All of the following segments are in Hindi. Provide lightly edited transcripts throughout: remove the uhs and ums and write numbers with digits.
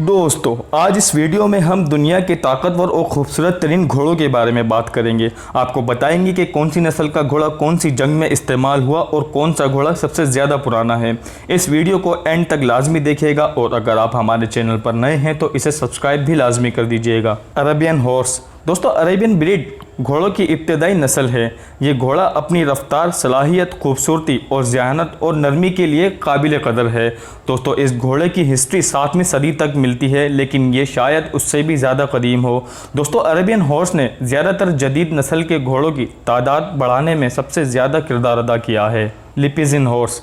दोस्तों, आज इस वीडियो में हम दुनिया के ताकतवर और खूबसूरत तरीन घोड़ों के बारे में बात करेंगे। आपको बताएंगे कि कौन सी नस्ल का घोड़ा कौन सी जंग में इस्तेमाल हुआ और कौन सा घोड़ा सबसे ज़्यादा पुराना है। इस वीडियो को एंड तक लाजमी देखिएगा और अगर आप हमारे चैनल पर नए हैं तो इसे सब्सक्राइब भी लाजमी कर दीजिएगा। Arabian horse. दोस्तों, अरेबियन ब्रीड घोड़ों की इब्तदाई नस्ल है। ये घोड़ा अपनी रफ्तार, सलाहियत, खूबसूरती और ज़हानत और नरमी के लिए काबिल कदर है। दोस्तों, इस घोड़े की हिस्ट्री 7वीं सदी तक मिलती है, लेकिन ये शायद उससे भी ज़्यादा कदीम हो। दोस्तों, अरेबियन हॉर्स ने ज़्यादातर जदीद नस्ल के घोड़ों की तादाद बढ़ाने में सबसे ज़्यादा किरदार अदा किया है। लिपिजिन हॉर्स।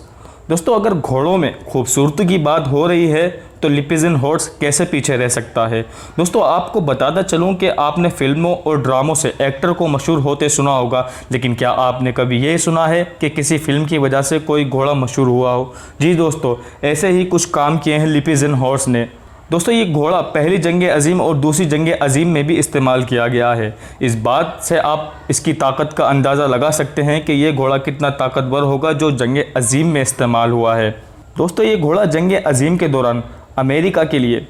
दोस्तों, अगर घोड़ों में खूबसूरती की बात हो रही है तो लिपिजिन हॉर्स कैसे पीछे रह सकता है। दोस्तों, आपको बताता चलूं कि आपने फिल्मों और ड्रामों से एक्टर को मशहूर होते सुना होगा, लेकिन क्या आपने कभी ये सुना है कि किसी फिल्म की वजह से कोई घोड़ा मशहूर हुआ हो? जी दोस्तों, ऐसे ही कुछ काम किए हैं लिपिजिन हॉर्स ने। दोस्तों, ये घोड़ा पहली जंग अज़ीम और दूसरी जंग अज़ीम में भी इस्तेमाल किया गया है। इस बात से आप इसकी ताकत का अंदाज़ा लगा सकते हैं कि ये घोड़ा कितना ताकतवर होगा जो जंग अज़ीम में इस्तेमाल हुआ है। दोस्तों, ये घोड़ा जंग अज़ीम के दौरान अमेरिका के लिए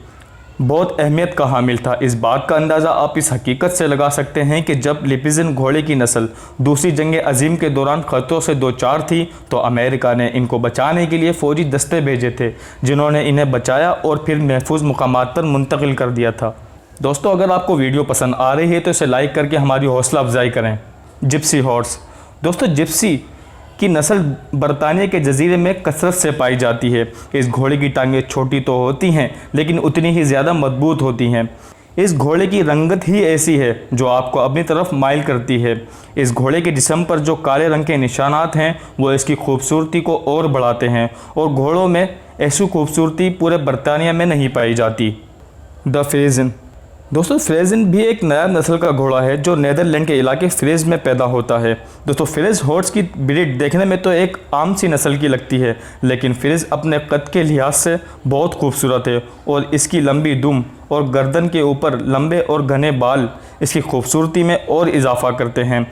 बहुत अहमियत का हामिल था। इस बात का अंदाज़ा आप इस हकीकत से लगा सकते हैं कि जब लिपिजिन घोड़े की नस्ल दूसरी जंग अज़ीम के दौरान ख़तरों से दो चार थी तो अमेरिका ने इनको बचाने के लिए फ़ौजी दस्ते भेजे थे, जिन्होंने इन्हें बचाया और फिर महफूज मुकामात पर मुंतकिल कर दिया था। दोस्तों, अगर आपको वीडियो पसंद आ रही है तो इसे लाइक करके हमारी हौसला अफजाई करें। Gypsy horse. दोस्तों, जिप्सी की नस्ल बरतानिया के जजीरे में कसरत से पाई जाती है। इस घोड़े की टांगें छोटी तो होती हैं, लेकिन उतनी ही ज़्यादा मजबूत होती हैं। इस घोड़े की रंगत ही ऐसी है जो आपको अपनी तरफ माइल करती है। इस घोड़े के जिस्म पर जो काले रंग के निशानात हैं वो इसकी खूबसूरती को और बढ़ाते हैं, और घोड़ों में ऐसी खूबसूरती पूरे बरतानिया में नहीं पाई जाती। द फ्रेज़न। दोस्तों, फ्रेज़न भी एक नया नस्ल का घोड़ा है जो नीदरलैंड के इलाके फ्रेज में पैदा होता है। दोस्तों, फ्रेज हॉर्स की ब्रीड देखने में तो एक आम सी नस्ल की लगती है, लेकिन फ्रेज अपने कद के लिहाज से बहुत खूबसूरत है और इसकी लंबी दुम और गर्दन के ऊपर लंबे और घने बाल इसकी खूबसूरती में और इजाफा करते हैं।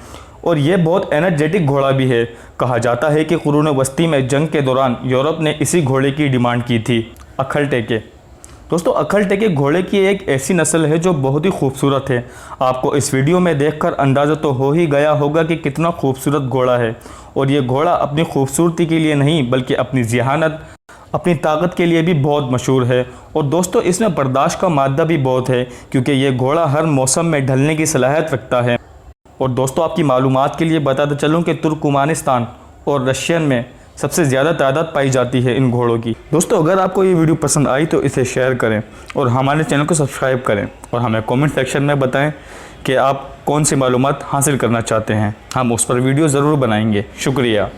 और ये बहुत एनर्जेटिक घोड़ा भी है। कहा जाता है कि कुरून वस्ती में जंग के दौरान यूरोप ने इसी घोड़े की डिमांड की थी। अखलटेके। दोस्तों, अखलटेके घोड़े की एक ऐसी नस्ल है जो बहुत ही खूबसूरत है। आपको इस वीडियो में देखकर अंदाज़ा तो हो ही गया होगा कि कितना खूबसूरत घोड़ा है। और ये घोड़ा अपनी खूबसूरती के लिए नहीं बल्कि अपनी ज़हानत, अपनी ताकत के लिए भी बहुत मशहूर है। और दोस्तों, इसमें बर्दाश्त का मादा भी बहुत है, क्योंकि ये घोड़ा हर मौसम में ढलने की सलाहियत रखता है। और दोस्तों, आपकी मालूमात के लिए बताता चलूँ कि तुर्कमानिस्तान और रशियन में सबसे ज़्यादा तादाद पाई जाती है इन घोड़ों की। दोस्तों, अगर आपको ये वीडियो पसंद आई तो इसे शेयर करें और हमारे चैनल को सब्सक्राइब करें और हमें कमेंट सेक्शन में बताएं कि आप कौन सी मालूमात हासिल करना चाहते हैं। हम उस पर वीडियो ज़रूर बनाएंगे। शुक्रिया।